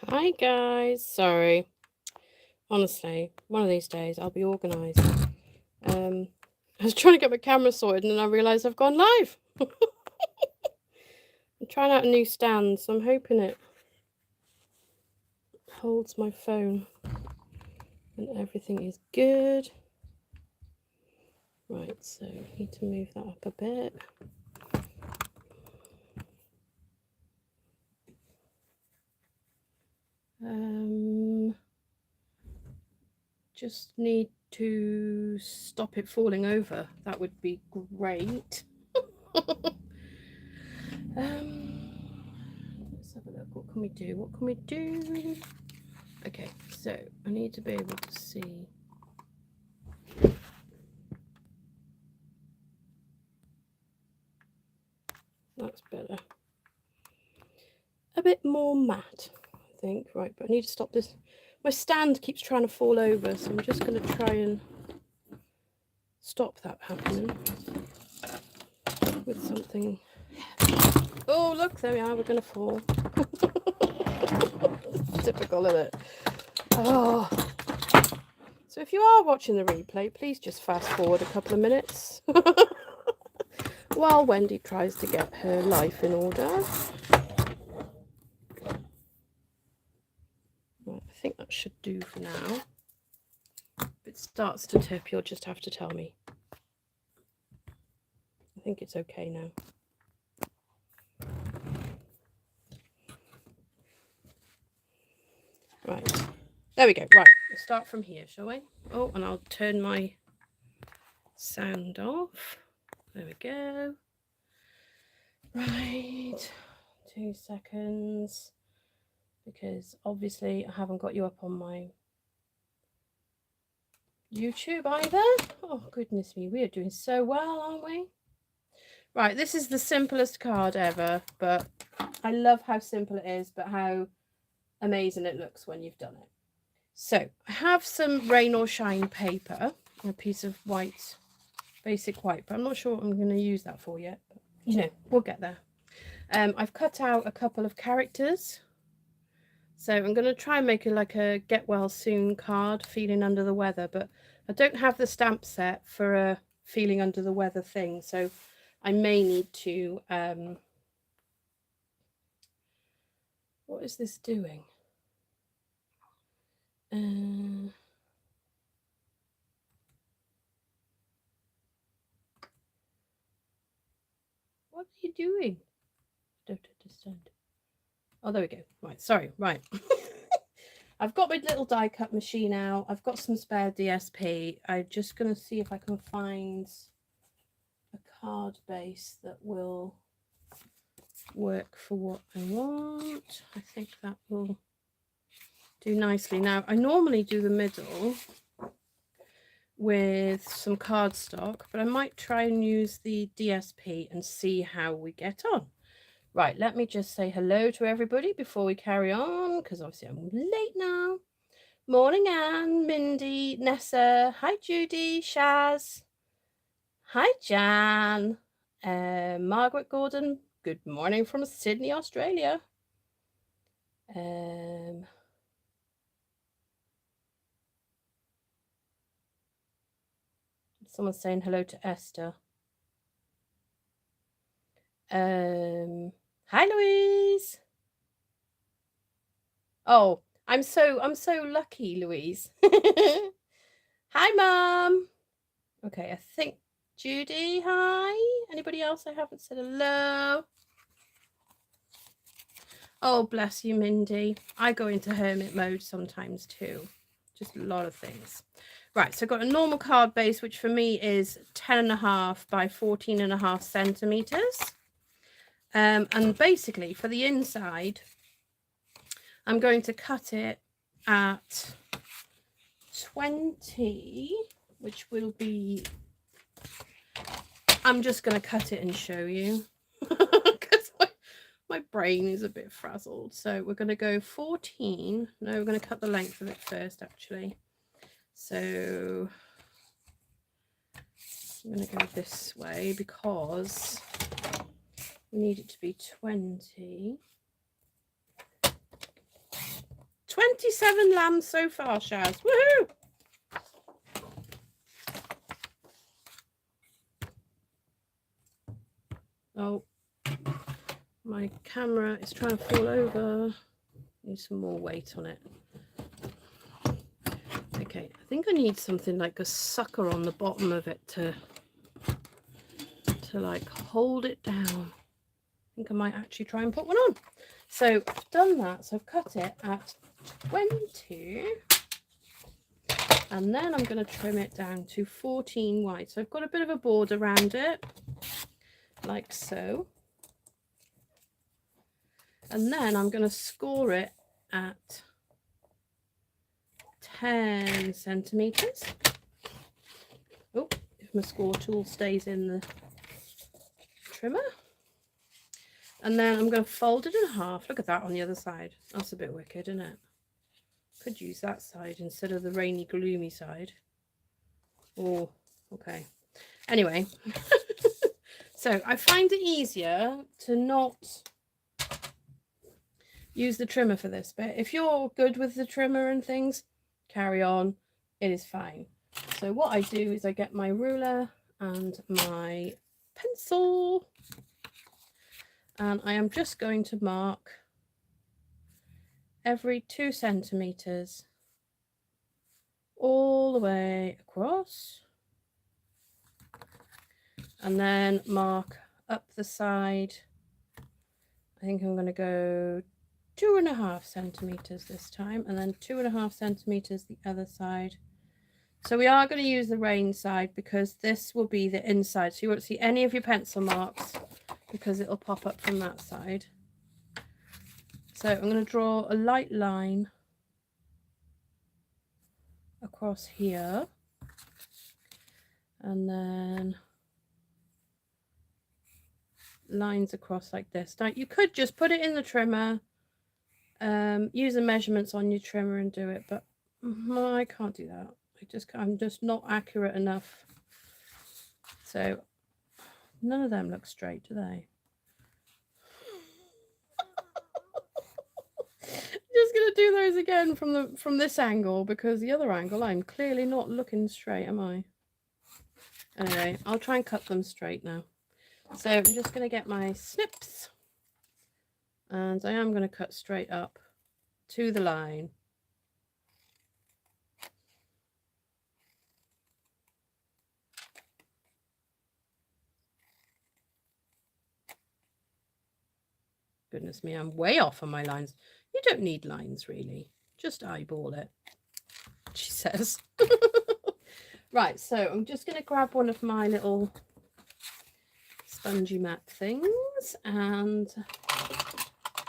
Hi guys, sorry. Honestly, one of these days I'll be organised. I was trying to get my camera sorted and then I realised I've gone live. I'm trying out a new stand, so I'm hoping it holds my phone and everything is good. Right, so I need to move that up a bit. Just need to stop it falling over. That would be great. Let's have a look. What can we do? What can we do? Okay, so I need to be able to see. That's better. A bit more matte, I think. Right, but I need to stop this. My stand keeps trying to fall over, so I'm just going to try and stop that happening with something. Oh, look, there we are. We're going to fall. Typical, isn't it? Oh. So if you are watching the replay, please just fast forward a couple of minutes while Wendy tries to get her life in order. Right, I think that should do for now. If it starts to tip, you'll just have to tell me. I think it's okay now. Right, there we go. Right, we'll start from here, shall we? Oh, and I'll turn my sound off. There we go. Right, 2 seconds, because obviously I haven't got you up on my YouTube either. Oh, goodness me, we are doing so well, aren't we? Right, this is the simplest card ever, but I love how simple it is, but how amazing it looks when you've done it. So I have some rain or shine paper, a piece of white, basic white, but I'm not sure what I'm going to use that for yet. But, you know, we'll get there. I've cut out a couple of characters. So I'm going to try and make it like a get well soon card, feeling under the weather, but I don't have the stamp set for a feeling under the weather thing. So I may need to, what is this doing? What are you doing? I don't understand. Oh, there we go. Right, sorry, right. I've got my little die cut machine out. I've got some spare DSP. I'm just going to see if I can find a card base that will work for what I want. I think that will do nicely. Now, I normally do the middle with some cardstock, but I might try and use the DSP and see how we get on. Right, let me just say hello to everybody before we carry on, because obviously I'm late now. Morning, Anne, Mindy, Nessa. Hi, Judy, Shaz. Hi, Jan. Margaret Gordon. Good morning from Sydney, Australia. Someone's saying hello to Esther. Hi, Louise. Oh, I'm so lucky, Louise. Hi, Mum. Okay, I think Judy, hi. Anybody else I haven't said hello? Oh, bless you, Mindy. I go into hermit mode sometimes too. Just a lot of things. Right, so I've got a normal card base, which for me is 10.5 by 14.5 centimeters. And basically for the inside, I'm going to cut it at 20, which will be, I'm just going to cut it and show you because my brain is a bit frazzled. So we're going to go 14. No, we're going to cut the length of it first, actually. So I'm going to go this way because we need it to be 20. 27 lambs so far, Shaz. Woohoo! Oh, my camera is trying to fall over. Need some more weight on it. Okay, I think I need something like a sucker on the bottom of it to like hold it down. I think I might actually try and put one on. So I've done that. So I've cut it at 22. And then I'm going to trim it down to 14 wide. So I've got a bit of a border around it, like so. And then I'm going to score it at 10 centimeters. Oh, if my score tool stays in the trimmer. And then I'm going to fold it in half. Look at that on the other side. That's a bit wicked, isn't it? Could use that side instead of the rainy, gloomy side. Oh, okay. Anyway, so I find it easier to not use the trimmer for this bit. If you're good with the trimmer and things, carry on. It is fine. So what I do is I get my ruler and my pencil, and I am just going to mark every 2 centimeters all the way across, and then mark up the side. I think I'm going to go 2.5 centimeters this time, and then 2.5 centimeters the other side. So we are going to use the rain side because this will be the inside, so you won't see any of your pencil marks because it'll pop up from that side. So I'm going to draw a light line across here, and then lines across like this. Now you could just put it in the trimmer, use the measurements on your trimmer and do it, but I can't do that. I'm just not accurate enough. So none of them look straight, do they? Just gonna do those again from this angle, because the other angle I'm clearly not looking straight, am I? Anyway, I'll try and cut them straight now. So I'm just gonna get my snips, and I am gonna cut straight up to the line. Goodness me, I'm way off on my lines. You don't need lines, really. Just eyeball it, she says. Right, so I'm just going to grab one of my little spongy mat things, and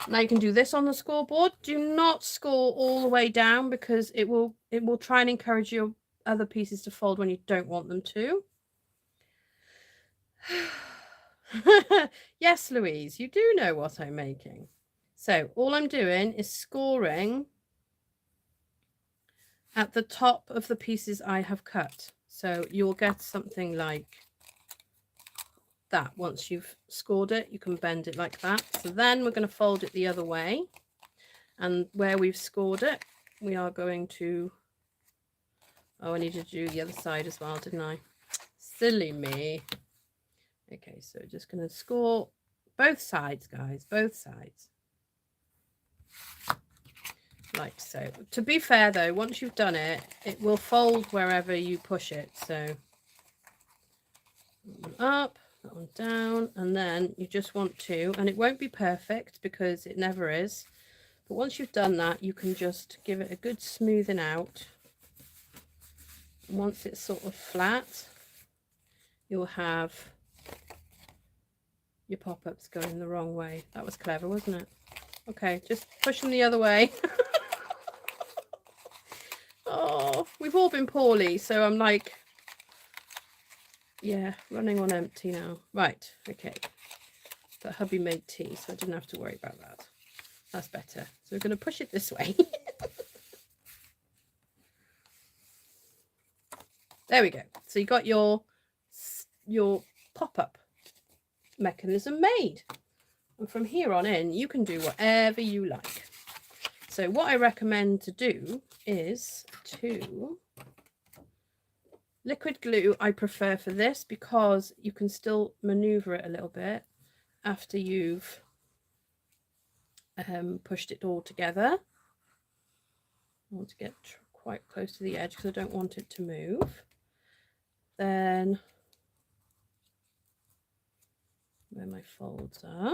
now you can do this on the scoreboard. Do not score all the way down, because it will try and encourage your other pieces to fold when you don't want them to. Yes, Louise, you do know what I'm making. So all I'm doing is scoring at the top of the pieces I have cut. So you'll get something like that. Once you've scored it, you can bend it like that. So then we're going to fold it the other way, and where we've scored it, we are going to, oh, I needed to do the other side as well, didn't I? Silly me. Okay, so just going to score both sides, guys, both sides. Like so. To be fair though, once you've done it, it will fold wherever you push it. So that one up, that one down, and then you just want to, and it won't be perfect because it never is, but once you've done that, you can just give it a good smoothing out. And once it's sort of flat, you'll have your pop-ups going the wrong way. That was clever, wasn't it? Okay, just push them the other way. Oh, we've all been poorly, so I'm like, yeah, running on empty now. Right, okay. But hubby made tea, so I didn't have to worry about that. That's better. So we're going to push it this way. There we go. So you got your pop-up mechanism made. And from here on in, you can do whatever you like. So what I recommend to do is to liquid glue. I prefer for this because you can still maneuver it a little bit after you've pushed it all together. I want to get quite close to the edge because I don't want it to move. Then where my folds are.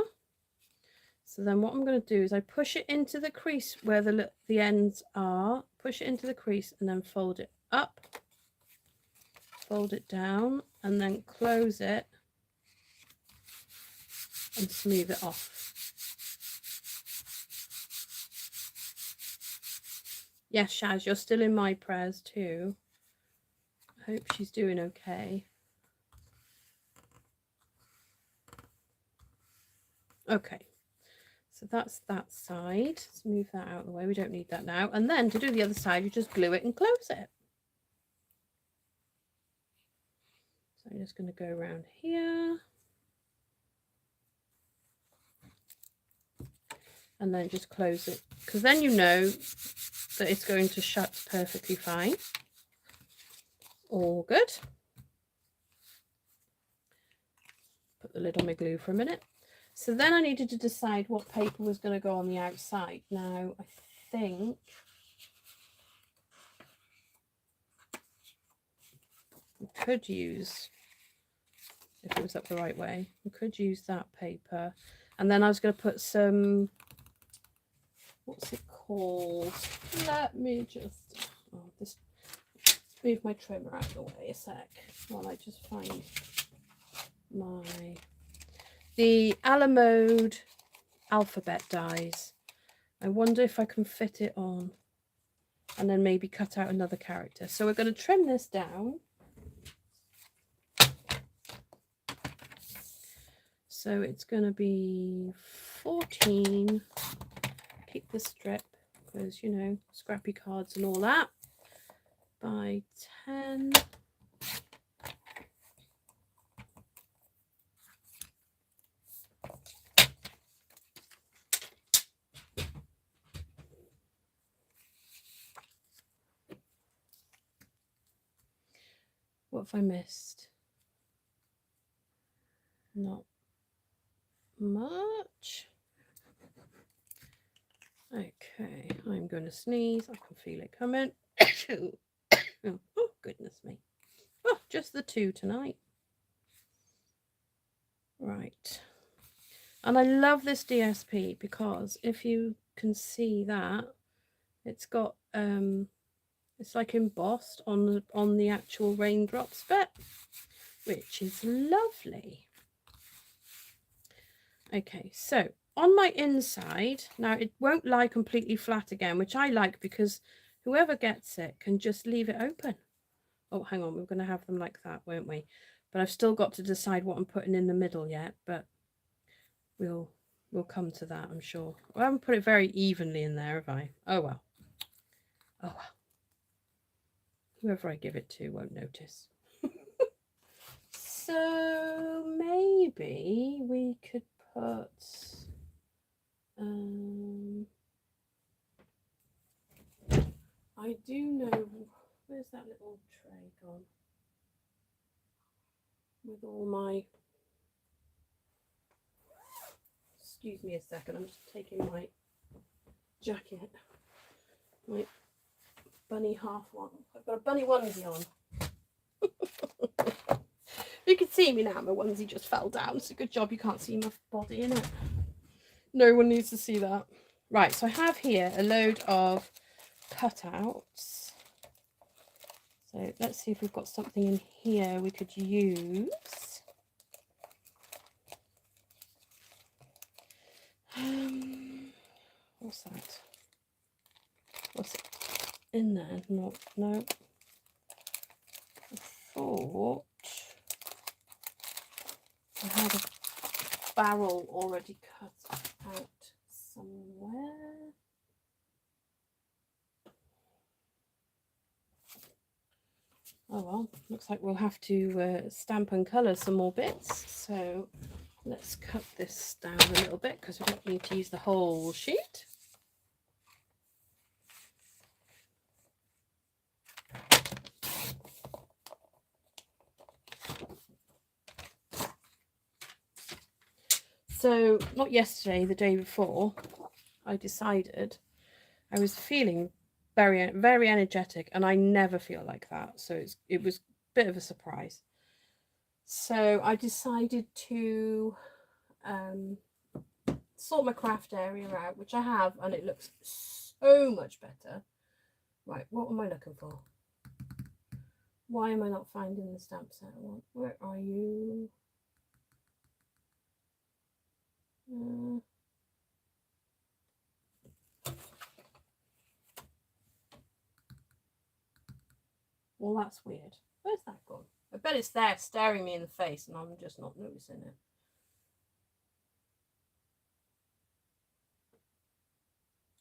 So then what I'm going to do is I push it into the crease where the ends are, push it into the crease and then fold it up, fold it down and then close it and smooth it off. Yes, Shaz, you're still in my prayers too. I hope she's doing okay. Okay. So that's that side. Let's move that out of the way. We don't need that now. And then to do the other side, you just glue it and close it. So I'm just going to go around here. And then just close it. Because then you know that it's going to shut perfectly fine. All good. Put the lid on my glue for a minute. So then I needed to decide what paper was going to go on the outside. Now, I think we could use, if it was up the right way, we could use that paper. And then I was going to put some, what's it called? Let me just, let's move my trimmer out of the way a sec while I just find the Alamode alphabet dies. I wonder if I can fit it on and then maybe cut out another character. So we're going to trim this down. So it's going to be 14. Keep the strip because, you know, scrappy cards and all that. By 10. What have I missed? Not much. Okay, I'm going to sneeze. I can feel it coming. Oh, goodness me. Oh, just the two tonight. Right. And I love this DSP because if you can see that, it's got it's like embossed on the actual raindrops bit, which is lovely. Okay, so on my inside, now it won't lie completely flat again, which I like because whoever gets it can just leave it open. Oh, hang on, we're going to have them like that, won't we? But I've still got to decide what I'm putting in the middle yet, but we'll come to that, I'm sure. I haven't put it very evenly in there, have I? Oh well. Oh well. Whoever I give it to won't notice. So maybe we could put I do know, where's that little tray gone with all my, excuse me a second, I'm just taking my jacket, my bunny half one. I've got a bunny onesie on. You can see me now, my onesie just fell down. It's a good job you can't see my body in it. No one needs to see that. Right, so I have here a load of cutouts. So let's see if we've got something in here we could use. What's that? What's it in there? No. I thought I had a barrel already cut out somewhere. Oh well, looks like we'll have to stamp and colour some more bits. So let's cut this down a little bit because we don't need to use the whole sheet. So not yesterday, the day before, I decided I was feeling very, very energetic, and I never feel like that. So it was a bit of a surprise. So I decided to sort my craft area out, which I have, and it looks so much better. Right, what am I looking for? Why am I not finding the stamp set I want? Where are you? Well, that's weird. Where's that gone? I bet it's there staring me in the face and I'm just not noticing it.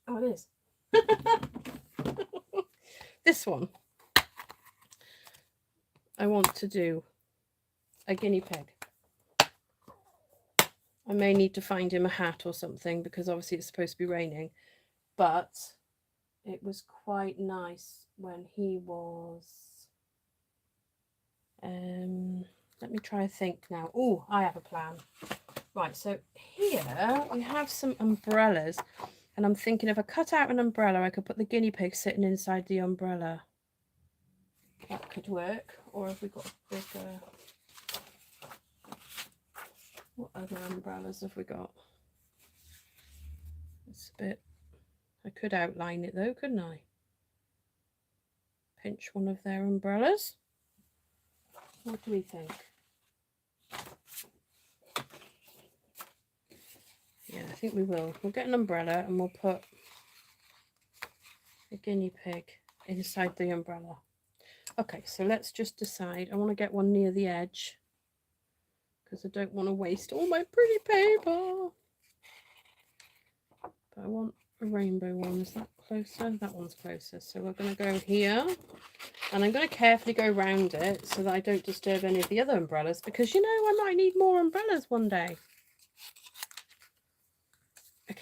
Oh, it is. This one. I want to do a guinea pig. I may need to find him a hat or something because obviously it's supposed to be raining. But it was quite nice when he was... let me try to think now. Oh, I have a plan. Right, so here we have some umbrellas. And I'm thinking if I cut out an umbrella, I could put the guinea pig sitting inside the umbrella. That could work. Or if we got a bigger... What other umbrellas have we got? It's a bit... I could outline it though, couldn't I? Pinch one of their umbrellas. What do we think? Yeah, I think we will. We'll get an umbrella and we'll put a guinea pig inside the umbrella. Okay, so let's just decide. I want to get one near the edge because I don't want to waste all my pretty paper. But I want a rainbow one. Is that closer? That one's closer. So we're going to go here. And I'm going to carefully go around it so that I don't disturb any of the other umbrellas because, you know, I might need more umbrellas one day. Okay.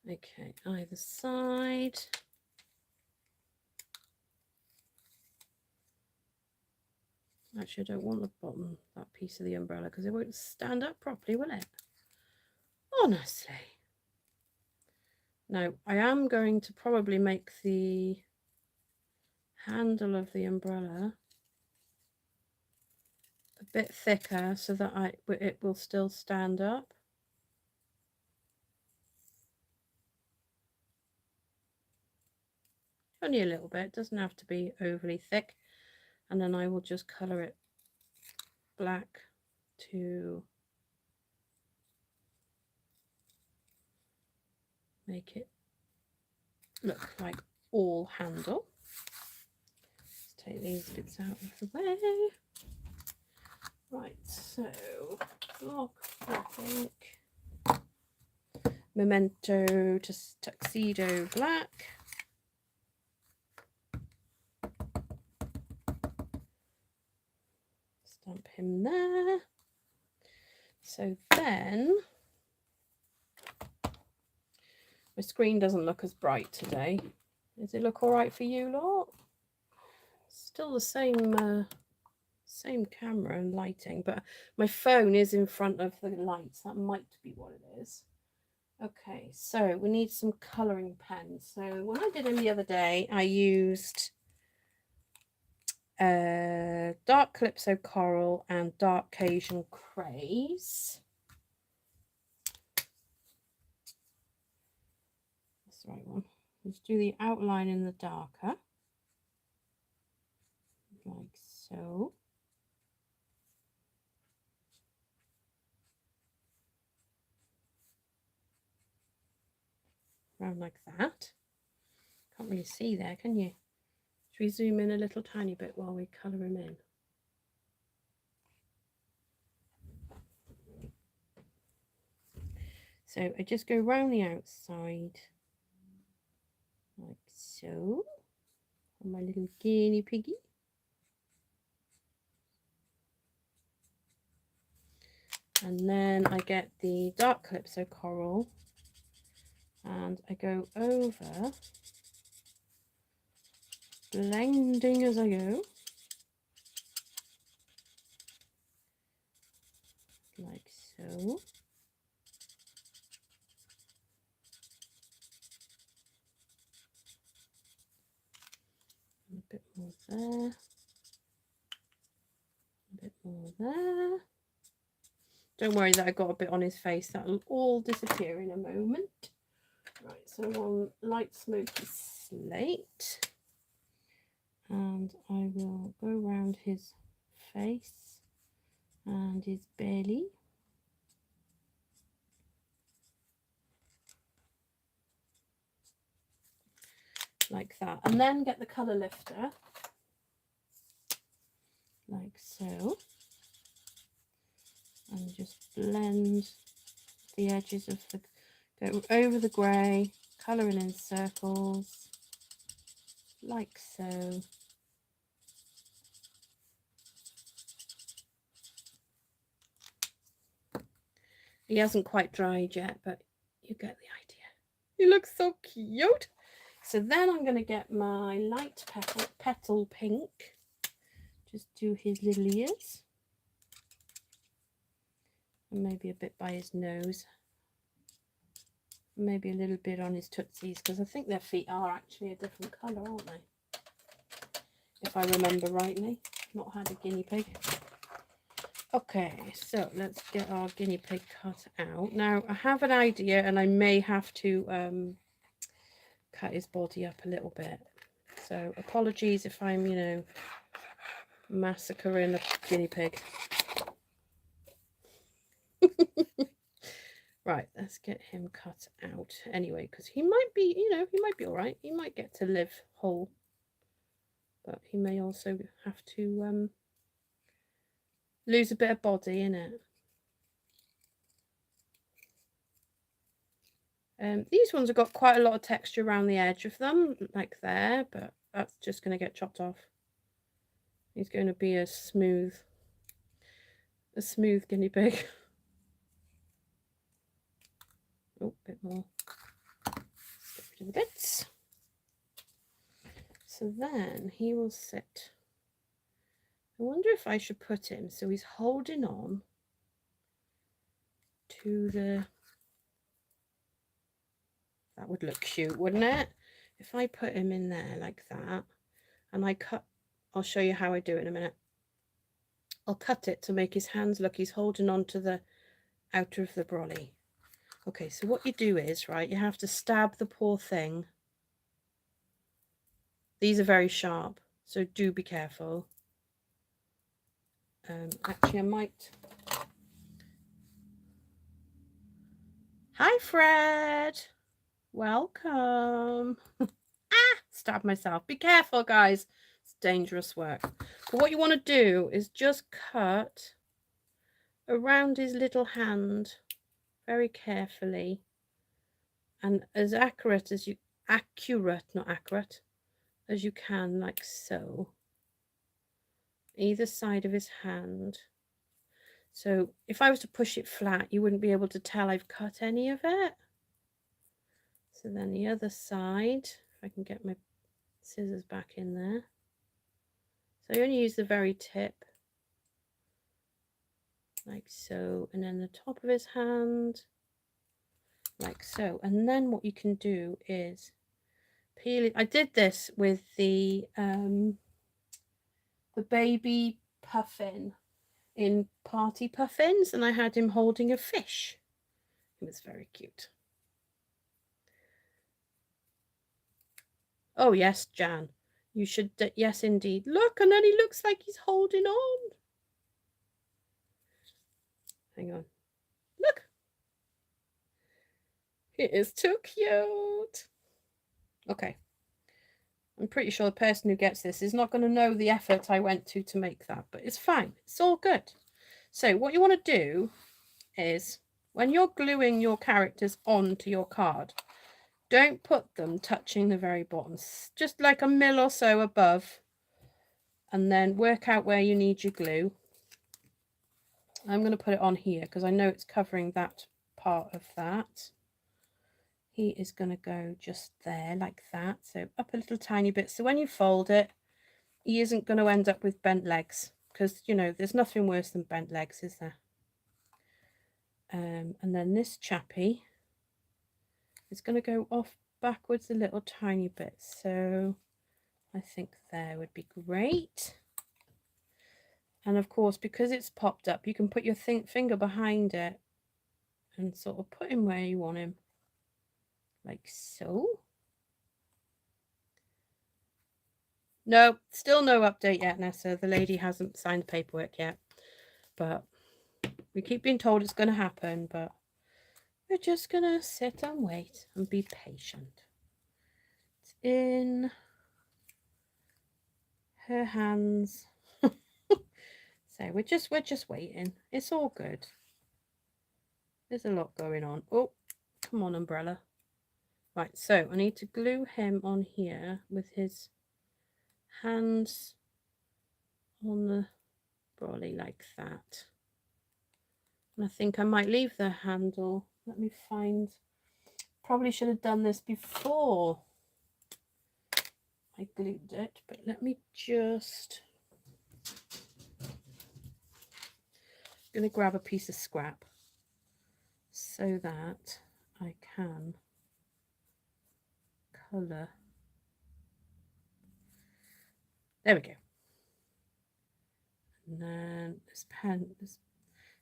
Okay, either side. Actually, I don't want the bottom, that piece of the umbrella, because it won't stand up properly, will it? Honestly. Now, I am going to probably make the handle of the umbrella a bit thicker so that it will still stand up. Only a little bit, it doesn't have to be overly thick. And then I will just colour it black to make it look like all handle. Let's take these bits out of the way. Right, so block, I think, Memento to Tuxedo Black. Stamp him there. So then, my screen doesn't look as bright today. Does it look all right for you lot? Still the same camera and lighting, but my phone is in front of the lights. That might be what it is. Okay, so we need some colouring pens. So when I did them the other day, I used dark Calypso Coral and dark Cajun Craze. That's the right one. Let's do the outline in the darker, like so. Around like that. Can't really see there, can you? Should we zoom in a little tiny bit while we colour him in? So I just go round the outside like so on my little guinea piggy. And then I get the dark Calypso Coral and I go over, blending as I go, like so. A bit more there, a bit more there. Don't worry that I got a bit on his face, that'll all disappear in a moment. Right, so on light smoky slate, and I will go around his face and his belly. Like that, and then get the colour lifter, like so, and just blend the edges of the, go over the grey, colouring in circles, like so. He hasn't quite dried yet, but you get the idea. He looks so cute. So then I'm going to get my light petal pink, just do his little ears, and maybe a bit by his nose, maybe a little bit on his tootsies, because I think their feet are actually a different colour, aren't they? If I remember rightly. Not had a guinea pig. Okay, so let's get our guinea pig cut out. Now I have an idea, and I may have to cut his body up a little bit. So apologies if I'm, you know, massacring a guinea pig. Right, let's get him cut out anyway, because he might be, you know, he might be all right. He might get to live whole, but he may also have to lose a bit of body in it. These ones have got quite a lot of texture around the edge of them, like there, but that's just going to get chopped off. He's going to be a smooth guinea pig. Oh, a bit more. Let's get rid of the bits. So then he will sit. I wonder if I should put him so he's holding on to the... That would look cute, wouldn't it? If I put him in there like that, and I cut, I'll show you how I do it in a minute. I'll cut it to make his hands look, he's holding on to the outer of the brolly. Okay, so what you do is, right, you have to stab the poor thing. These are very sharp, so do be careful. Actually, I might... Hi, Fred. Welcome. Stab myself. Be careful, guys. It's dangerous work. But what you want to do is just cut around his little hand very carefully, and as accurate as you as you can, like so, either side of his hand. So if I was to push it flat, you wouldn't be able to tell I've cut any of it. So then the other side, if I can get my scissors back in there. So I only use the very tip, like so, and then the top of his hand, like so. And then what you can do is peel it. I did this with the baby puffin in Party Puffins, and I had him holding a fish. It was very cute. Oh yes, Jan, you should, yes indeed. Look, and then he looks like he's holding on. Hang on, look, he is too cute. Okay, I'm pretty sure the person who gets this is not going to know the effort I went to make that, but it's fine, it's all good. So what you want to do is, when you're gluing your characters onto your card, don't put them touching the very bottom, just like a mil or so above, and then work out where you need your glue. I'm going to put it on here because I know it's covering that part of that. he is going to go just there like that. So up a little tiny bit. So when you fold it, he isn't going to end up with bent legs, because, you know, there's nothing worse than bent legs, is there? And then this chappy is going to go off backwards a little tiny bit. So I think there would be great. And of course, because it's popped up, you can put your finger behind it and sort of put him where you want him, like so. No, still no update yet, Nessa. The lady hasn't signed the paperwork yet, but we keep being told it's going to happen, but we're just going to sit and wait and be patient. It's in her hands. So we're just waiting. It's all good. There's a lot going on. Oh, come on, umbrella. Right, so I need to glue him on here with his hands on the brolly like that. And I think I might leave the handle. Let me find. Probably should have done this before I glued it, but let me just. I'm going to grab a piece of scrap so that I can colour. There we go. And then this pen,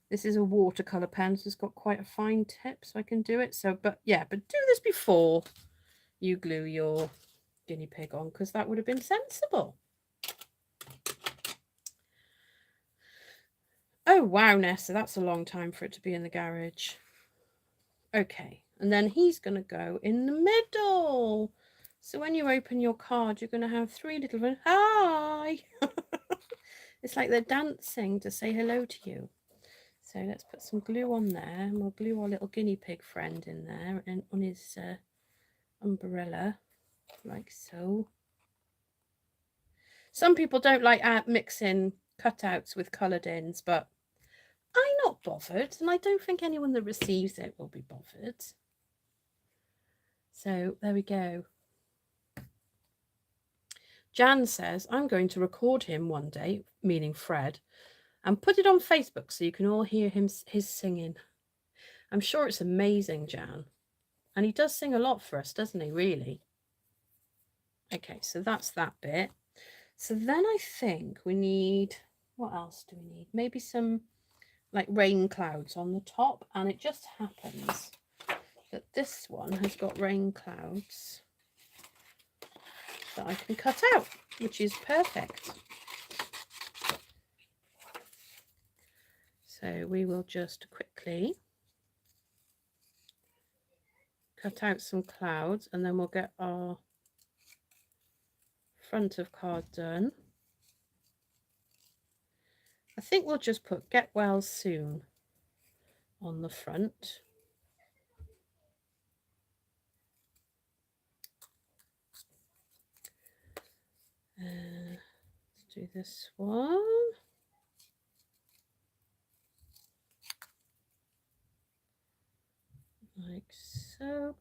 this is a watercolour pen, so it's got quite a fine tip, so I can do it. So, but yeah, but do this before you glue your guinea pig on, because that would have been sensible. Oh wow, Nessa, that's a long time for it to be in the garage. Okay, and then he's going to go in the middle. So when you open your card, you're going to have three little hi. It's like they're dancing to say hello to you. So let's put some glue on there, and we'll glue our little guinea pig friend in there and on his umbrella, like so. Some people don't like mixing cutouts with coloured ins, but I'm not bothered, and I don't think anyone that receives it will be bothered. So there we go. Jan says, I'm going to record him one day, meaning Fred, and put it on Facebook so you can all hear his singing. I'm sure it's amazing, Jan. And he does sing a lot for us, doesn't he, really? Okay, so that's that bit. So then I think we need, what else do we need? Maybe some like rain clouds on the top. And it just happens that this one has got rain clouds that I can cut out, which is perfect. So we will just quickly cut out some clouds, and then we'll get our front of card done. I think we'll just put get well soon on the front. Let's do this one. Like so.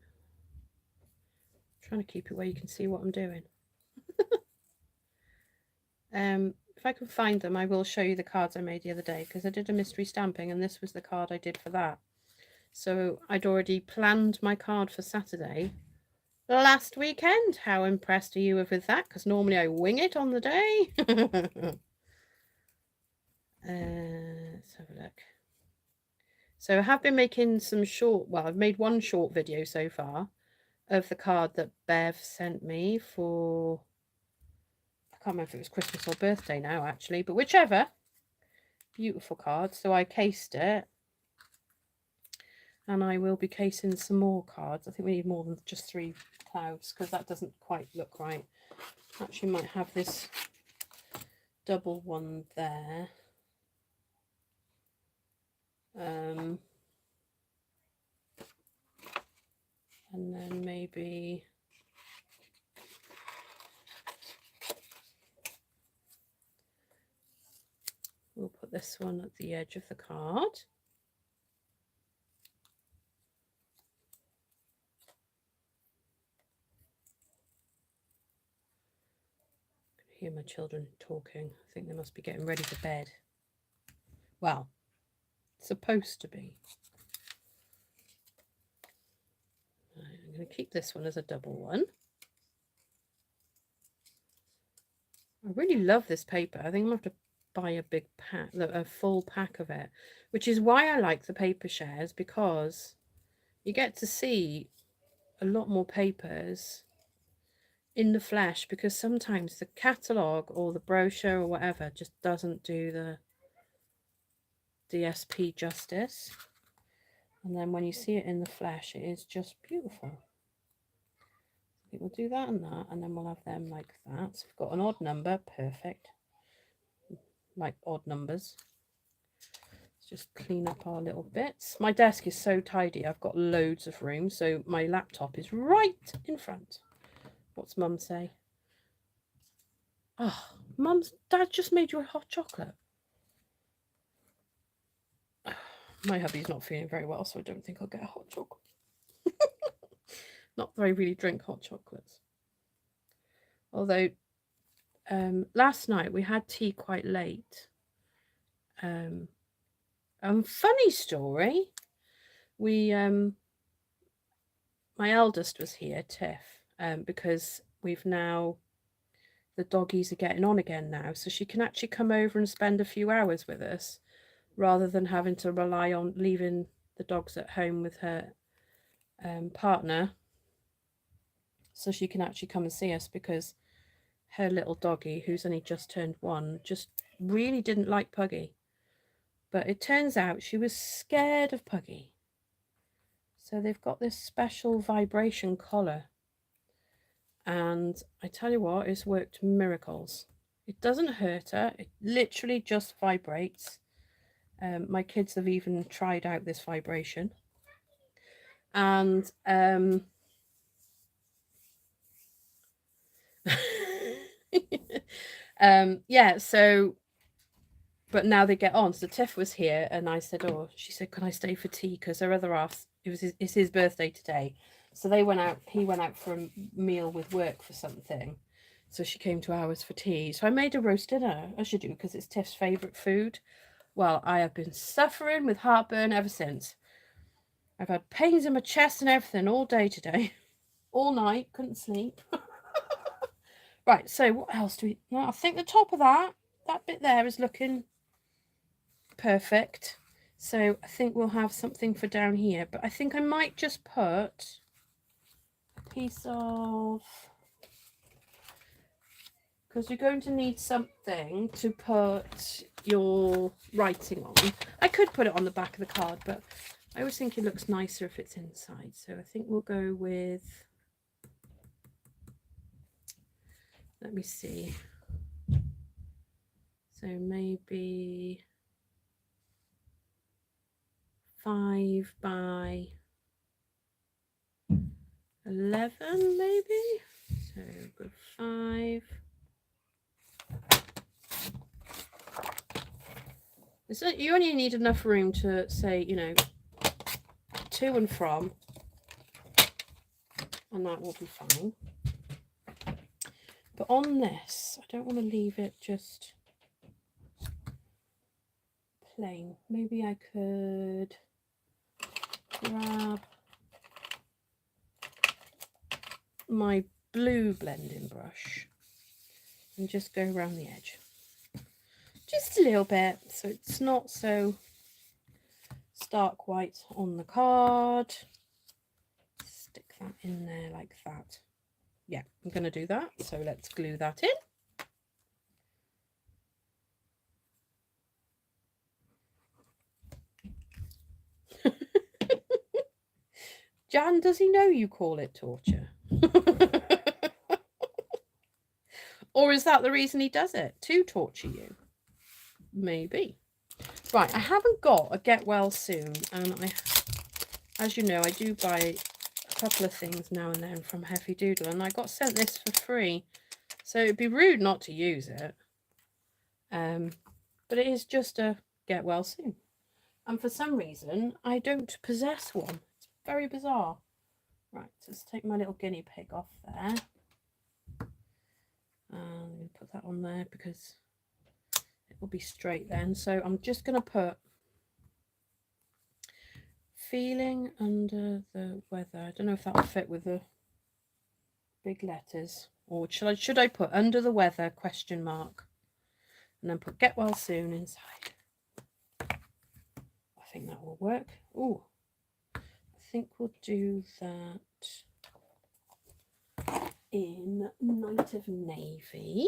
Trying to keep it where you can see what I'm doing. If I can find them, I will show you the cards I made the other day, because I did a mystery stamping and this was the card I did for that. So I'd already planned my card for Saturday last weekend. How impressed are you with that? Because normally I wing it on the day. Let's have a look. So I have been making some short, well, I've made one short video so far of the card that Bev sent me for, I can't remember if it was Christmas or birthday now actually, but whichever. Beautiful card. So I cased it, and I will be casing some more cards. I think we need more than just 3 clouds, because that doesn't quite look right. Actually might have this double one there. And then maybe we'll put this one at the edge of the card. hear my children talking. I think they must be getting ready for bed. Well, supposed to be. Right, I'm going to keep this one as a double one. I really love this paper. I think I'm going to have to buy a big pack, a full pack of it, which is why I like the paper shares, because you get to see a lot more papers in the flesh, because sometimes the catalogue or the brochure or whatever just doesn't do the DSP justice. And then when you see it in the flesh, it is just beautiful. I think we'll do that and that, and then we'll have them like that. So we've got an odd number, perfect. Like odd numbers. Let's just clean up our little bits. My desk is so tidy, I've got loads of room, so my laptop is right in front. What's Mum say? Oh, Dad just made you a hot chocolate. My hubby's not feeling very well, so I don't think I'll get a hot chocolate. Not that I really drink hot chocolates. Although last night we had tea quite late. Funny story. We my eldest was here, Tiff, because we've now, the doggies are getting on again now, so she can actually come over and spend a few hours with us rather than having to rely on leaving the dogs at home with her partner. So she can actually come and see us, because her little doggy, who's only just turned 1, just really didn't like Puggy. But it turns out she was scared of Puggy. So they've got this special vibration collar. And I tell you what, it's worked miracles. It doesn't hurt her. It literally just vibrates. My kids have even tried out this vibration. And yeah, so, but now they get on. So Tiff was here, and I said, oh, she said, can I stay for tea? Because her other half, it's his birthday today. So they went out, he went out for a meal with work for something. So she came to ours for tea. So I made a roast dinner, as you do, because it's Tiff's favourite food. Well, I have been suffering with heartburn ever since. I've had pains in my chest and everything all day today. All night, couldn't sleep. Right, so what else do we... Well, I think the top of that bit there is looking perfect. So I think we'll have something for down here. But I think I might just put a piece of... Because you're going to need something to put your writing on. I could put it on the back of the card, but I always think it looks nicer if it's inside. So I think we'll go with... Let me see. So maybe 5 by 11, maybe. So good 5. So you only need enough room to say, you know, to and from, and that will be fine. But on this, I don't want to leave it just plain. Maybe I could grab my blue blending brush and just go around the edge. Just a little bit, so it's not so stark white on the card. Stick that in there like that. Yeah, I'm going to do that. So let's glue that in. Jan, does he know you call it torture? Or is that the reason he does it? To torture you? Maybe. Right, I haven't got a get well soon, and as you know, I do buy a couple of things now and then from Heffy Doodle, and I got sent this for free, so it'd be rude not to use it. But it is just a get well soon, and for some reason I don't possess one. It's very bizarre. Right, let's take my little guinea pig off there, and put that on there because it will be straight then. So I'm just going to put feeling under the weather. I don't know if that will fit with the big letters, or should I put under the weather question mark and then put get well soon inside? I think that will work. Oh, I think we'll do that in Night of Navy.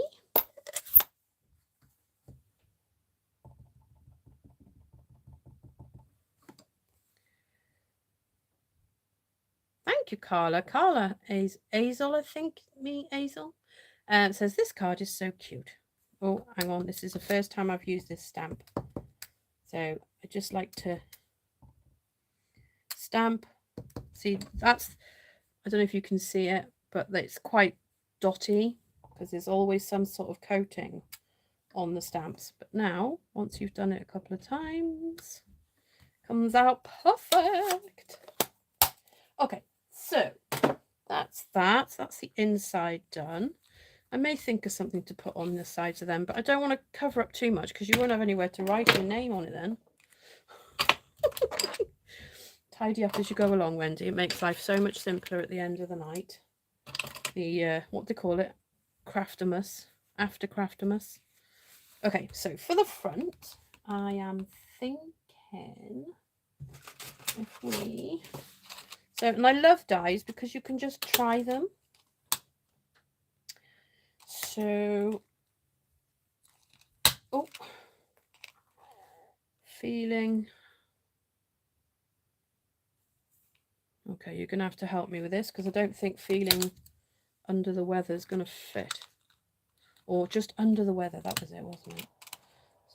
Thank you, Carla. Carla is Azel, I think, Azel. Says this card is so cute. Oh, hang on. This is the first time I've used this stamp. So I just like to stamp. See, that's, I don't know if you can see it, but it's quite dotty because there's always some sort of coating on the stamps. But now, once you've done it a couple of times, comes out perfect. Okay, so that's that. That's the inside done. I may think of something to put on the sides of them, but I don't want to cover up too much because you won't have anywhere to write your name on it then. Tidy up as you go along, Wendy. It makes life so much simpler at the end of the night. The, what do they call it? Craftamus. After Craftamus. Okay, so for the front, I am thinking if we... So, and I love dies because you can just try them. So, oh, feeling. Okay, you're going to have to help me with this because I don't think feeling under the weather is going to fit. Or just under the weather, that was it, wasn't it?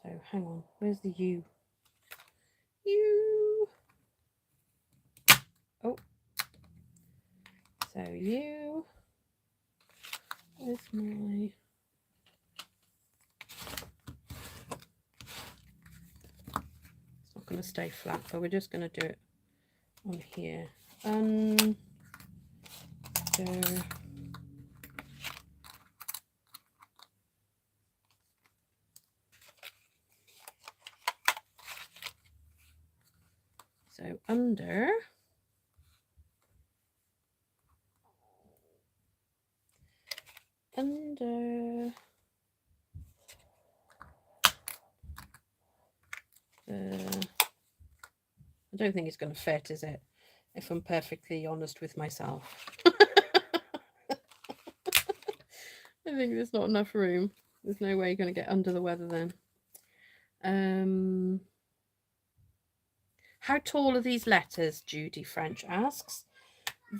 So, hang on, where's the U? U. Oh. So, U. Where's my... It's not going to stay flat, but we're just going to do it on here. So under I don't think it's going to fit, is it? If I'm perfectly honest with myself. I think there's not enough room. There's no way you're going to get under the weather then. How tall are these letters? Judy French asks.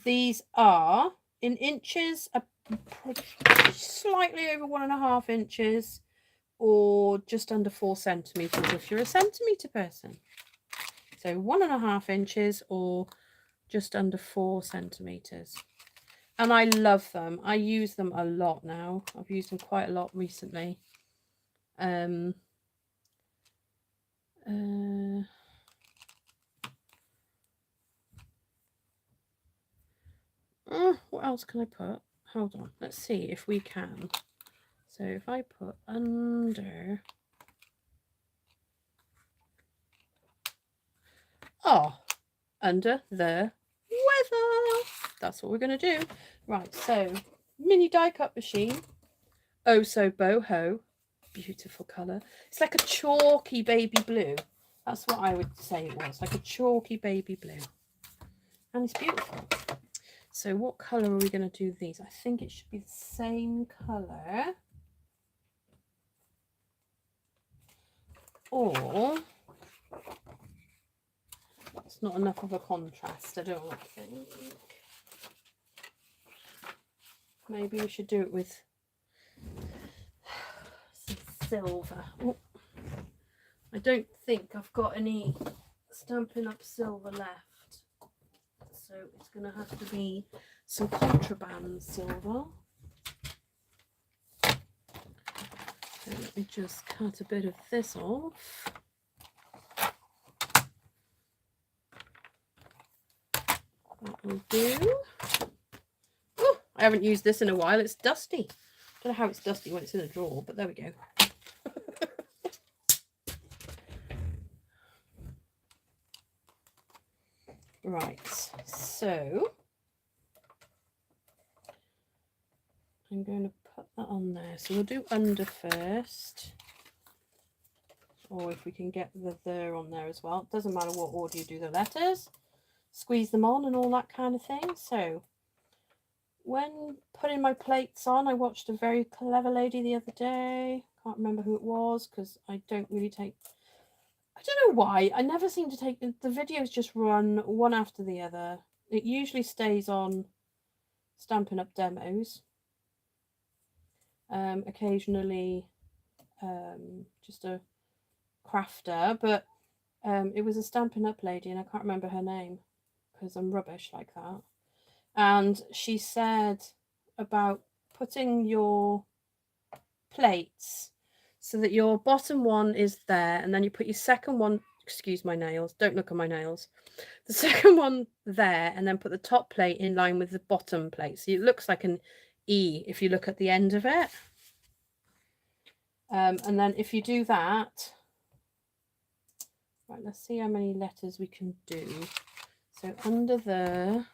These are in inches, slightly over 1.5 inches, or just under 4 centimeters if you're a centimeter person. So 1.5 inches or just under 4 centimeters. And I love them. I use them a lot now. I've used them quite a lot recently. What else can I put? Hold on. Let's see if we can. So if I put under... Oh, under the weather. That's what we're going to do. Right, so mini die cut machine. Oh, so boho. Beautiful colour. It's like a chalky baby blue. That's what I would say it was. Like a chalky baby blue. And it's beautiful. So what colour are we going to do these? I think it should be the same colour. Or it's not enough of a contrast, I don't think. Maybe we should do it with some silver. Oh, I don't think I've got any Stampin' Up! Silver left. So it's going to have to be some contraband silver. So let me just cut a bit of this off. That will do. Oh, I haven't used this in a while. It's dusty. Don't know how it's dusty when it's in a drawer, but there we go. Right, so I'm going to put that on there. So we'll do under first, or if we can get the there on there as well. It doesn't matter what order you do the letters. Squeeze them on and all that kind of thing. So when putting my plates on, I watched a very clever lady the other day. Can't remember who it was because I don't really take... I don't know why. I never seem to take... The videos just run one after the other. It usually stays on Stampin' Up! Demos. Occasionally just a crafter. But it was a Stampin' Up! Lady and I can't remember her name because I'm rubbish like that. And she said about putting your plates so that your bottom one is there, and then you put your second one, excuse my nails, don't look at my nails, the second one there, and then put the top plate in line with the bottom plate. So it looks like an E if you look at the end of it. And then if you do that, right, let's see how many letters we can do. So under there,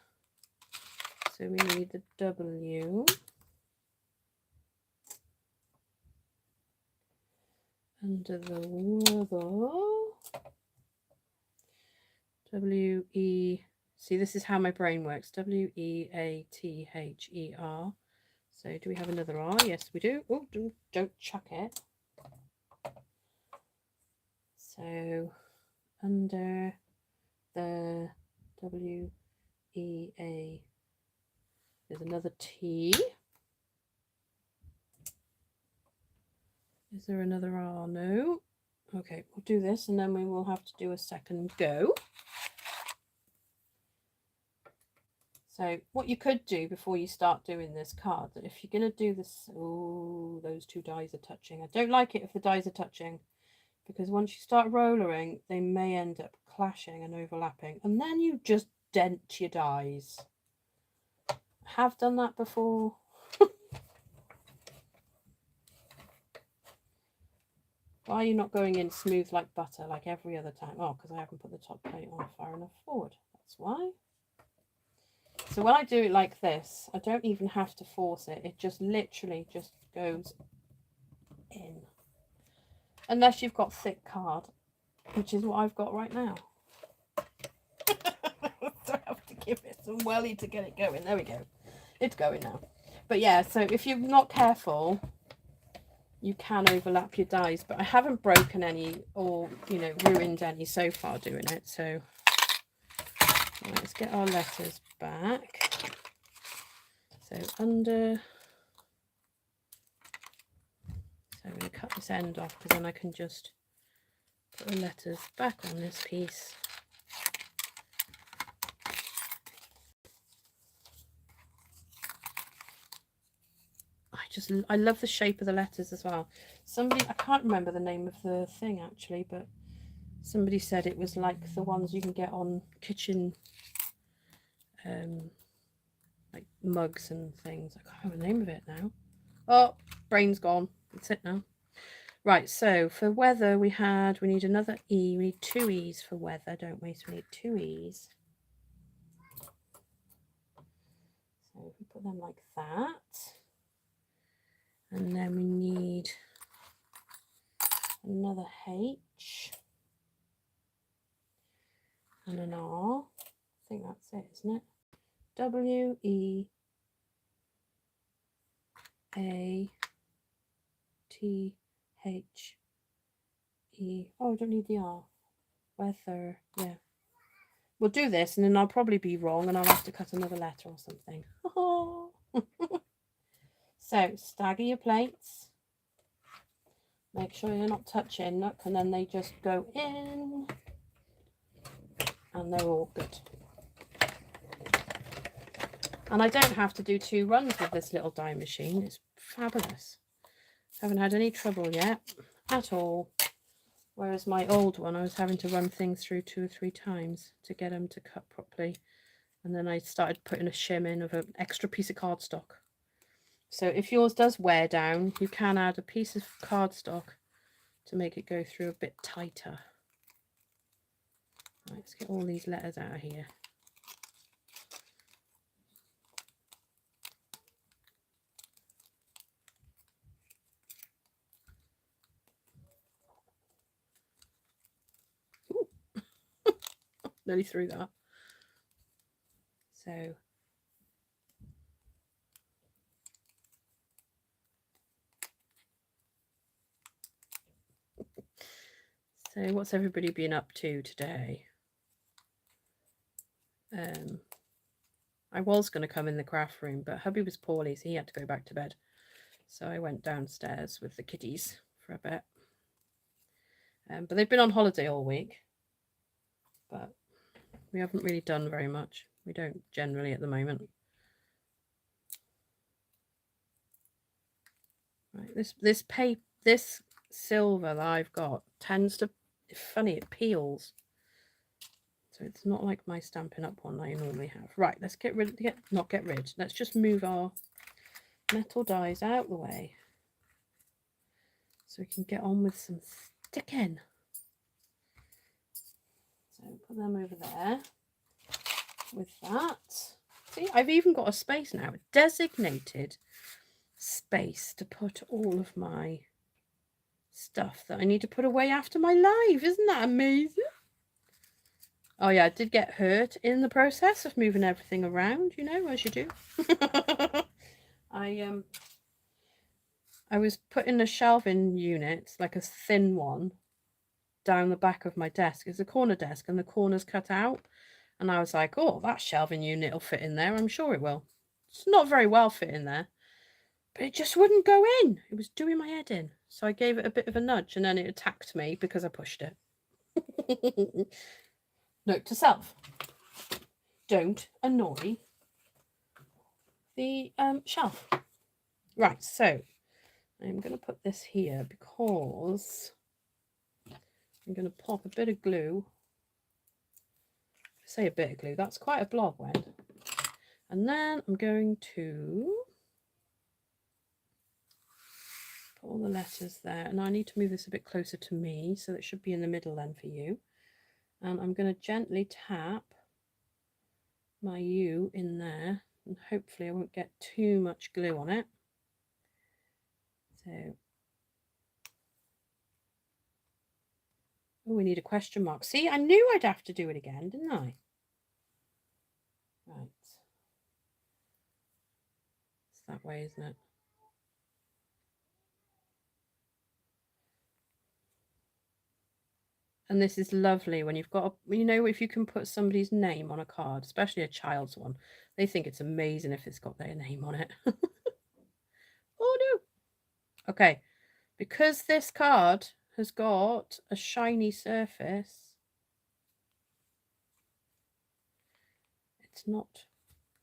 so we need the W. Under the Weather, W-E, see, this is how my brain works, W-E-A-T-H-E-R. So do we have another R? Yes, we do. Oh, don't chuck it. So under the W-E-A, there's another T. Is there another R? No. Okay, we'll do this and then we will have to do a second go. So what you could do before you start doing this card, that if you're going to do this, oh, those two dies are touching. I don't like it if the dies are touching, because once you start rollering, they may end up clashing and overlapping, and then you just dent your dies. I have done that before. Why are you not going in smooth like butter like every other time? Oh, because I haven't put the top plate on far enough forward. That's why. So when I do it like this, I don't even have to force it. It just literally just goes in. Unless you've got thick card, which is what I've got right now. So I have to give it some welly to get it going. There we go. It's going now. But yeah, so if you're not careful, you can overlap your dies, but I haven't broken any or, you know, ruined any so far doing it. So let's get our letters back. So under, so I'm going to cut this end off because then I can just put the letters back on this piece. I love the shape of the letters as well. Somebody, I can't remember the name of the thing actually, but somebody said it was like the ones you can get on kitchen like mugs and things. I can't remember the name of it now. Oh, brain's gone. That's it now. Right, so for weather we need another E. We need two E's for weather, don't we? So we need two E's. So if we put them like that. And then we need another H and an R. I think that's it, isn't it? W-E-A-T-H-E. Oh, I don't need the R. Weather, yeah. We'll do this and then I'll probably be wrong and I'll have to cut another letter or something. Oh. So stagger your plates. Make sure you're not touching, look, and then they just go in and they're all good. And I don't have to do 2 runs with this little die machine. It's fabulous. Haven't had any trouble yet at all. Whereas my old one, I was having to run things through 2 or 3 times to get them to cut properly. And then I started putting a shim in of an extra piece of cardstock. So if yours does wear down, you can add a piece of cardstock to make it go through a bit tighter. Right, let's get all these letters out of here. Nearly through that. So what's everybody been up to today? I was going to come in the craft room, but hubby was poorly, so he had to go back to bed. So I went downstairs with the kitties for a bit. But they've been on holiday all week. But we haven't really done very much. We don't generally at the moment. Right, this silver that I've got tends to, it's funny, it peels. So it's not like my Stampin' Up one that I normally have. Right, let's let's just move our metal dies out the way so we can get on with some sticking. So put them over there with that. See, I've even got a space now, a designated space to put all of my stuff that I need to put away after my live. Isn't that amazing? Oh yeah, I did get hurt in the process of moving everything around, you know, as you do. I was putting a shelving unit, like a thin one, down the back of my desk. It's a corner desk and the corner's cut out. And I was like, oh, that shelving unit will fit in there. I'm sure it will. It's not very well fit in there. But it just wouldn't go in. It was doing my head in. So I gave it a bit of a nudge and then it attacked me because I pushed it. Note to self. Don't annoy the shelf. Right, so I'm going to put this here because I'm going to pop a bit of glue. I say a bit of glue, that's quite a blob, Wen. And then I'm going to put all the letters there. And I need to move this a bit closer to me, so it should be in the middle then for you. And I'm going to gently tap my U in there. And hopefully I won't get too much glue on it. So, oh, we need a question mark. See, I knew I'd have to do it again, didn't I? Right. It's that way, isn't it? And this is lovely when you've got, you know, if you can put somebody's name on a card, especially a child's one, they think it's amazing if it's got their name on it. Oh no. Okay, because this card has got a shiny surface, it's not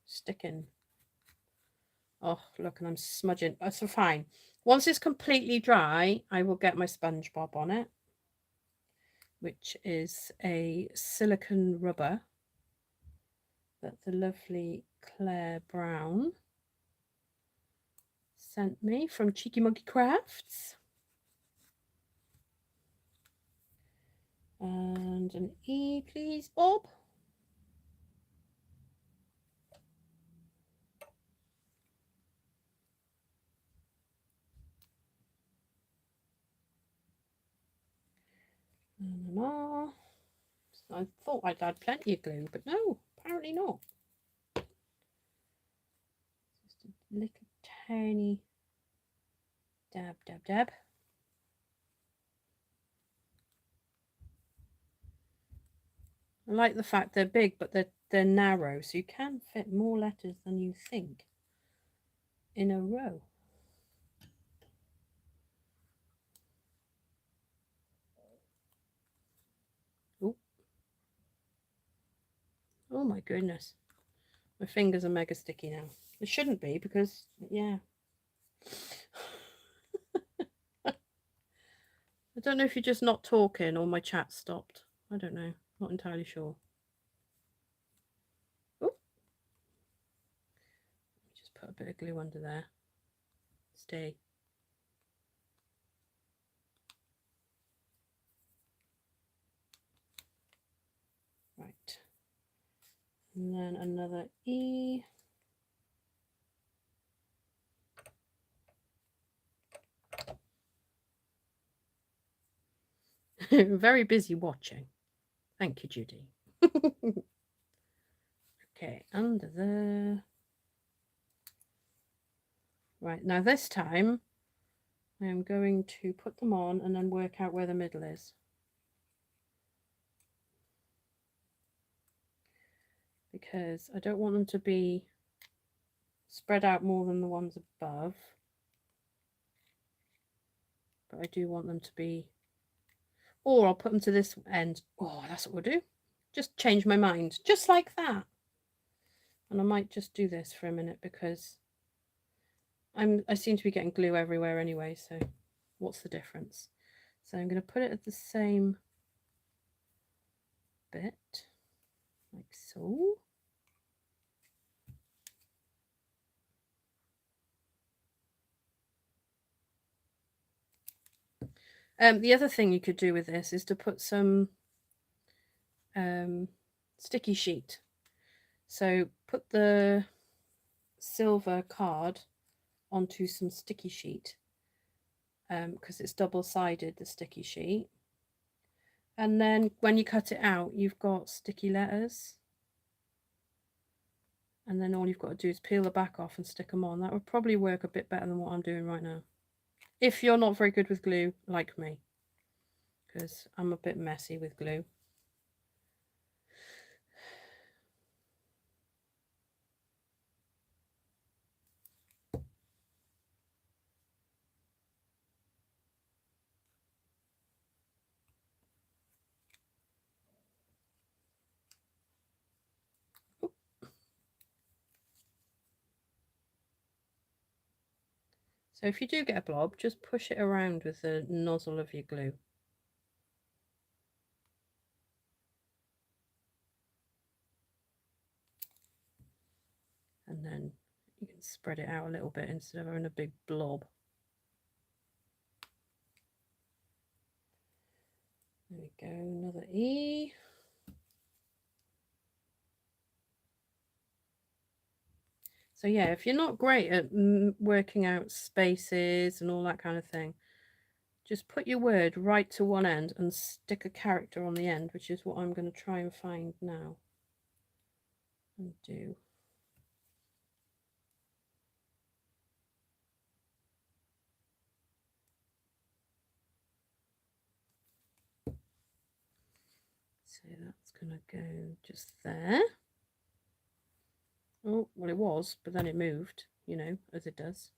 sticking. Oh, look, and I'm smudging. Oh, so fine. Once it's completely dry, I will get my SpongeBob on it, which is a silicone rubber that the lovely Claire Brown sent me from Cheeky Monkey Crafts. And an E, please, Bob. And an R. I thought I'd had plenty of glue, but no, apparently not. Just a little tiny dab, dab, dab. I like the fact they're big, but they're narrow, so you can fit more letters than you think in a row. Ooh. Oh my goodness. My fingers are mega sticky now. It shouldn't be because, yeah. I don't know if you're just not talking or my chat stopped. I don't know. Not entirely sure. Ooh. Just put a bit of glue under there. stay. Right. And then another E. Very busy watching. Thank you, Judy. Okay, under there. Right, now this time I am going to put them on and then work out where the middle is. Because I don't want them to be spread out more than the ones above. But I do want them to be, or I'll put them to this end. Oh, that's what we'll do. Just change my mind, just like that. And I might just do this for a minute because I seem to be getting glue everywhere anyway, so what's the difference? So I'm going to put it at the same bit, like so. The other thing you could do with this is to put some sticky sheet. So put the silver card onto some sticky sheet because it's double-sided, the sticky sheet. And then when you cut it out, you've got sticky letters. And then all you've got to do is peel the back off and stick them on. That would probably work a bit better than what I'm doing right now. If you're not very good with glue, like me. Because I'm a bit messy with glue. So if you do get a blob, just push it around with the nozzle of your glue. And then you can spread it out a little bit instead of having a big blob. There we go, another E. So yeah, if you're not great at working out spaces and all that kind of thing, just put your word right to one end and stick a character on the end, which is what I'm going to try and find now. And do. So that's going to go just there. Oh, well it was, but then it moved, you know, as it does.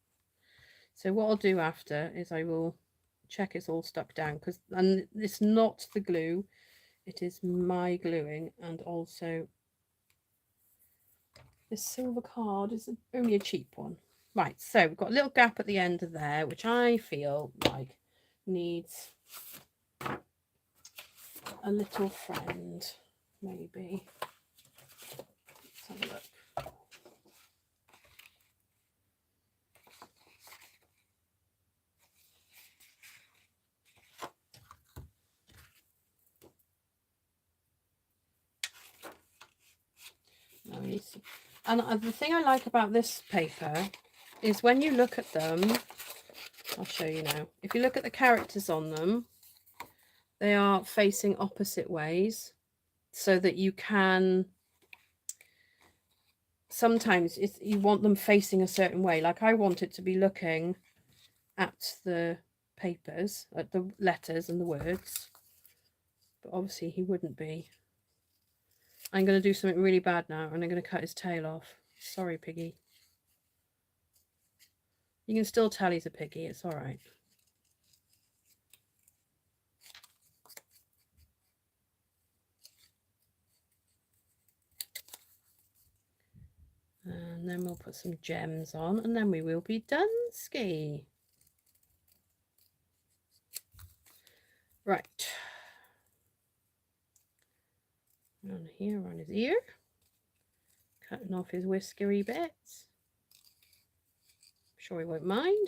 So what I'll do after is I will check it's all stuck down, because and it's not the glue, it is my gluing, and also this silver card is only a cheap one. Right, so we've got a little gap at the end of there, which I feel like needs a little friend, maybe. Let's have a look. And the thing I like about this paper is when you look at them, I'll show you now. If you look at the characters on them, they are facing opposite ways, so that you can, sometimes you want them facing a certain way. Like I want it to be looking at the papers, at the letters and the words, but obviously he wouldn't be. I'm going to do something really bad now, and I'm going to cut his tail off. Sorry, Piggy. You can still tell he's a piggy, it's all right. And then we'll put some gems on, and then we will be done ski. Right. On here, on his ear. Cutting off his whiskery bits. I'm sure he won't mind.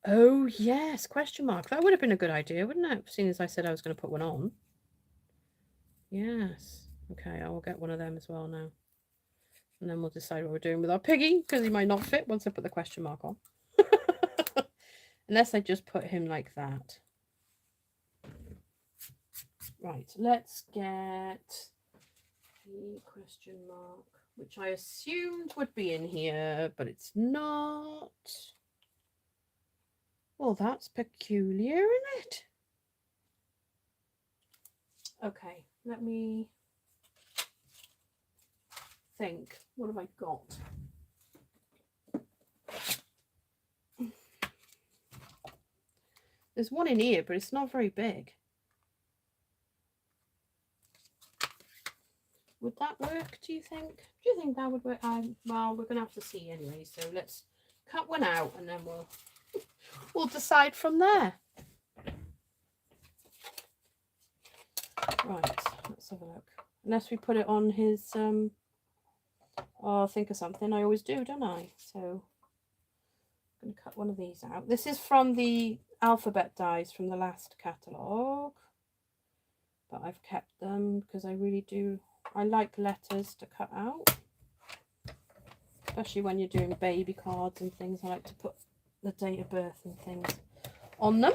Oh, yes, question mark. That would have been a good idea, wouldn't it? Seeing as I said I was going to put one on. Yes. Okay, I will get one of them as well now. And then we'll decide what we're doing with our piggy, because he might not fit once I put the question mark on. Unless I just put him like that. Right, let's get the question mark, which I assumed would be in here, but it's not. Well, that's peculiar, isn't it? Okay, let me think. What have I got? There's one in here, but it's not very big. Would that work, do you think? Do you think that would work? Well, we're going to have to see anyway, so let's cut one out and then we'll decide from there. Right, let's have a look. Unless we put it on his, oh, I'll think of something. I always do, don't I? So I'm going to cut one of these out. This is from the alphabet dies from the last catalogue. But I've kept them because I really do. I like letters to cut out. Especially when you're doing baby cards and things. I like to put the date of birth and things on them.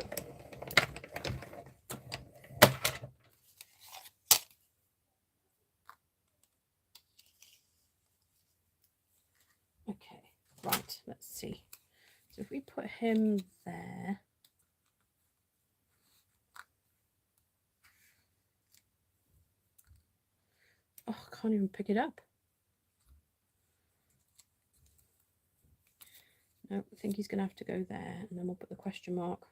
Okay, right, let's see. So if we put him there. Oh, I can't even pick it up. No, I think he's going to have to go there, and then we'll put the question mark.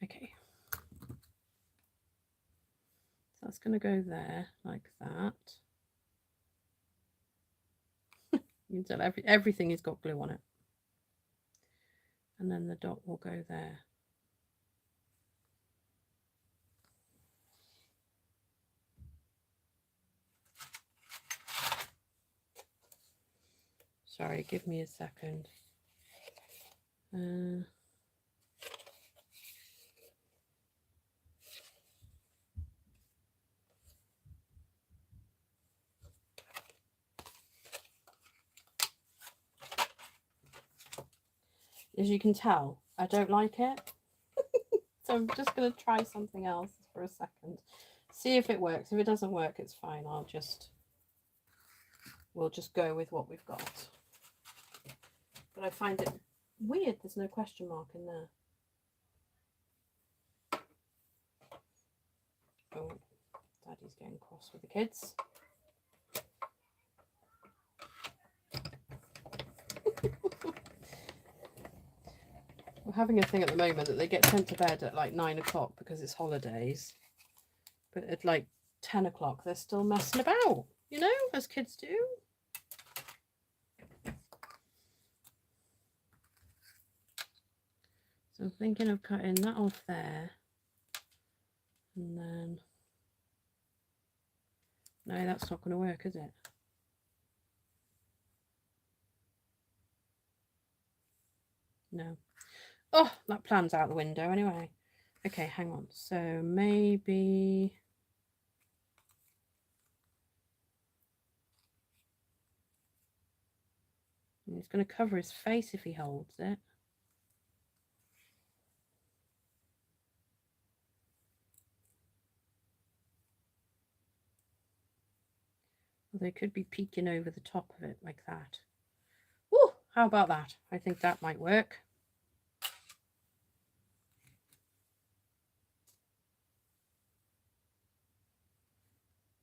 Okay. So that's going to go there, like that. You can tell everything has got glue on it. And then the dot will go there. Sorry, give me a second. As you can tell, I don't like it. So I'm just going to try something else for a second. See if it works. If it doesn't work, it's fine. We'll just go with what we've got. But I find it weird there's no question mark in there. Oh, Daddy's getting cross with the kids. We're having a thing at the moment that they get sent to bed at like 9 o'clock because it's holidays. But at like 10 o'clock, they're still messing about, you know, as kids do. So I'm thinking of cutting that off there. And then, no, that's not going to work, is it? No. Oh, that plan's out the window anyway. Okay, hang on. So maybe... He's going to cover his face if he holds it. Well, they could be peeking over the top of it like that. Ooh, how about that? I think that might work.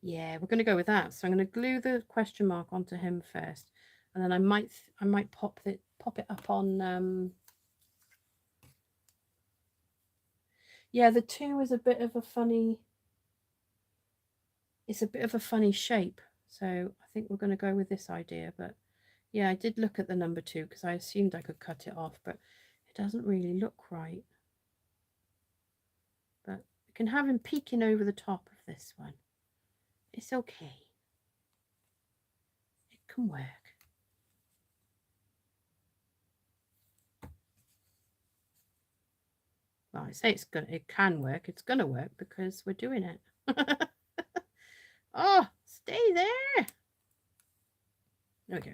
Yeah, we're going to go with that. So I'm going to glue the question mark onto him first, and then I might pop it up on. Yeah, the 2 is a bit of a funny. It's a bit of a funny shape, so I think we're going to go with this idea. But yeah, I did look at the number 2 because I assumed I could cut it off, but it doesn't really look right. But we can have him peeking over the top of this one. It's okay. can work. Well, I say it can work. It's gonna work because we're doing it. Oh, stay there. There we go.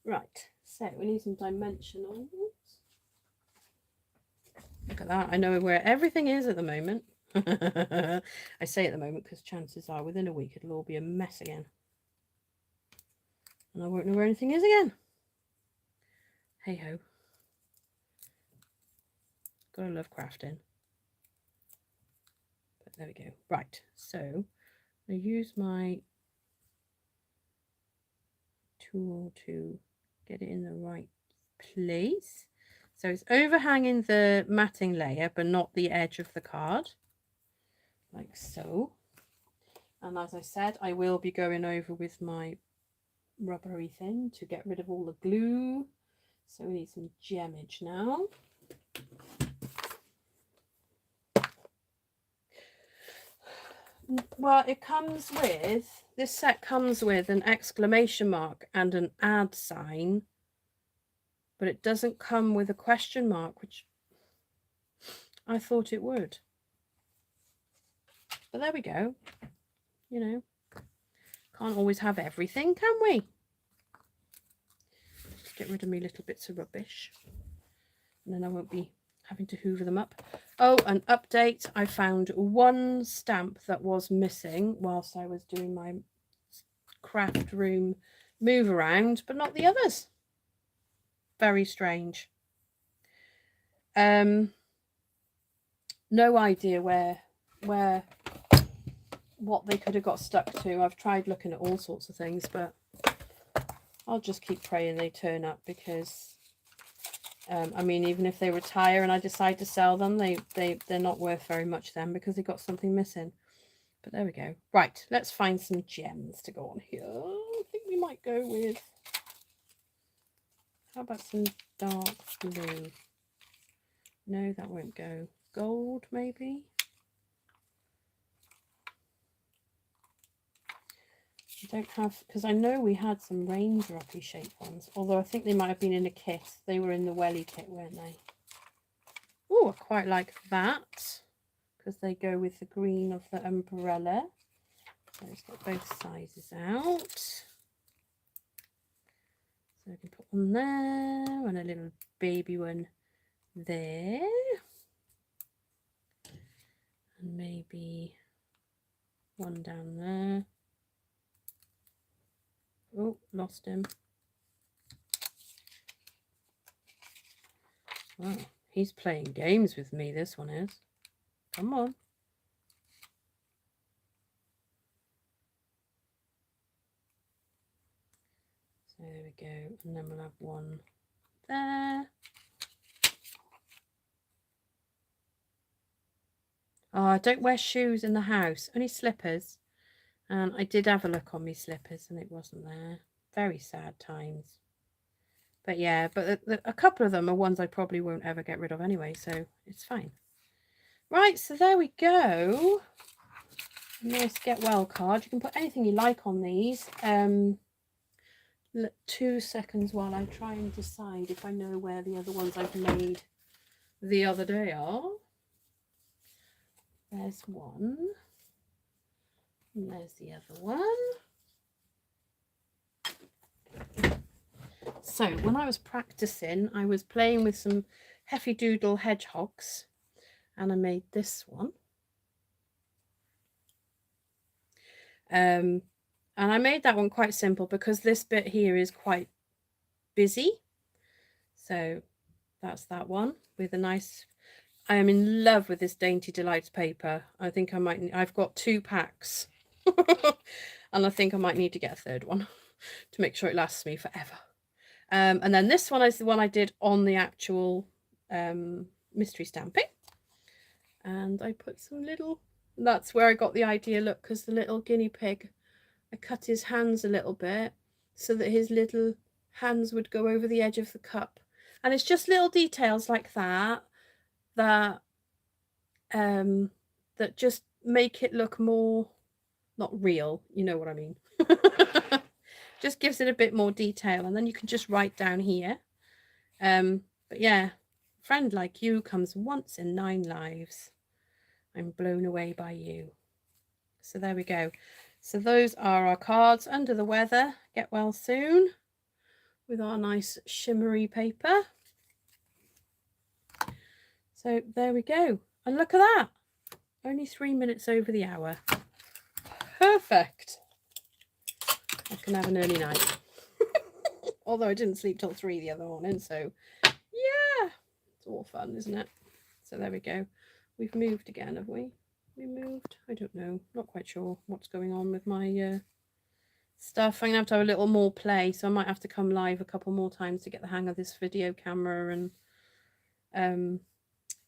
Right, so we need some dimensionals. Look at that. I know where everything is at the moment. I say at the moment because chances are within a week it'll all be a mess again. And I won't know where anything is again. Hey ho. Gotta love crafting. But there we go. Right, so I use my tool to get it in the right place. So it's overhanging the matting layer, but not the edge of the card. Like so. And as I said, I will be going over with my rubbery thing to get rid of all the glue. So we need some gemmage now. Well, it comes with, this set comes with an exclamation mark and an add sign, but it doesn't come with a question mark, which I thought it would. But there we go. You know, can't always have everything, can we? Get rid of me little bits of rubbish, and then I won't be having to hoover them up. Oh, an update. I found one stamp that was missing whilst I was doing my craft room move around, but not the others. Very strange. No idea what they could have got stuck to. I've tried looking at all sorts of things, but I'll just keep praying they turn up, because I mean, even if they retire and I decide to sell them, they're not worth very much then, because they got something missing. But there we go. Right, let's find some gems to go on here. I think we might go with, how about some dark blue? No, that won't go. Gold, maybe? I don't have, because I know we had some raindroppy shaped ones, although I think they might have been in a kit. They were in the welly kit, weren't they? Oh, I quite like that, because they go with the green of the umbrella. So let's get both sizes out. So I can put one there and a little baby one there. And maybe one down there. Oh, lost him. Wow, he's playing games with me, this one is. Come on. So there we go. And then we'll have one there. Oh, I don't wear shoes in the house, only slippers. And I did have a look on my slippers and it wasn't there. Very sad times. But yeah, but a couple of them are ones I probably won't ever get rid of anyway, so it's fine. Right, so there we go. Nice get well card. You can put anything you like on these. 2 seconds while I try and decide if I know where the other ones I've made the other day are. There's one. And there's the other one. So when I was practicing, I was playing with some Heffy Doodle hedgehogs, and I made this one. And I made that one quite simple because this bit here is quite busy. So that's that one with a nice, I am in love with this Dainty Delights paper. I think I might, I've got 2 packs and I think I might need to get a third one to make sure it lasts me forever. And then this one is the one I did on the actual mystery stamping. And I put some little, that's where I got the idea, look, because the little guinea pig, I cut his hands a little bit so that his little hands would go over the edge of the cup. And it's just little details like that that just make it look more, not real, you know what I mean. Just gives it a bit more detail, and then you can just write down here. But yeah, friend like you comes once in 9 lives. I'm blown away by you. So there we go. So those are our cards. Under the weather, get well soon, with our nice shimmery paper. So there we go. And look at that. Only 3 minutes over the hour. Perfect. I can have an early night. Although I didn't sleep till 3 the other morning, so yeah, it's all fun, isn't it? So there we go. We've moved again, have we? We moved? I don't know. Not quite sure what's going on with my stuff. I'm going to have a little more play, so I might have to come live a couple more times to get the hang of this video camera. And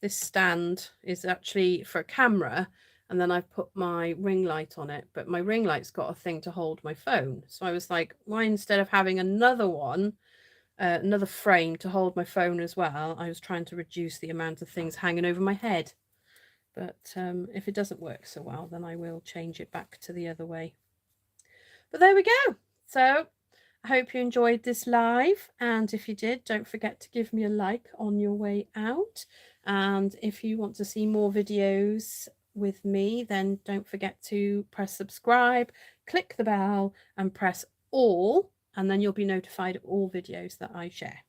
this stand is actually for a camera, and then I've put my ring light on it, but my ring light's got a thing to hold my phone. So I was like, why, instead of having another one, another frame to hold my phone as well, I was trying to reduce the amount of things hanging over my head. But if it doesn't work so well, then I will change it back to the other way. But there we go. So I hope you enjoyed this live, and if you did, don't forget to give me a like on your way out. And if you want to see more videos with me, then don't forget to press subscribe, click the bell, and press all, and then you'll be notified of all videos that I share.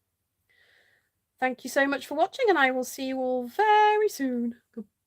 Thank you so much for watching, and I will see you all very soon. Goodbye.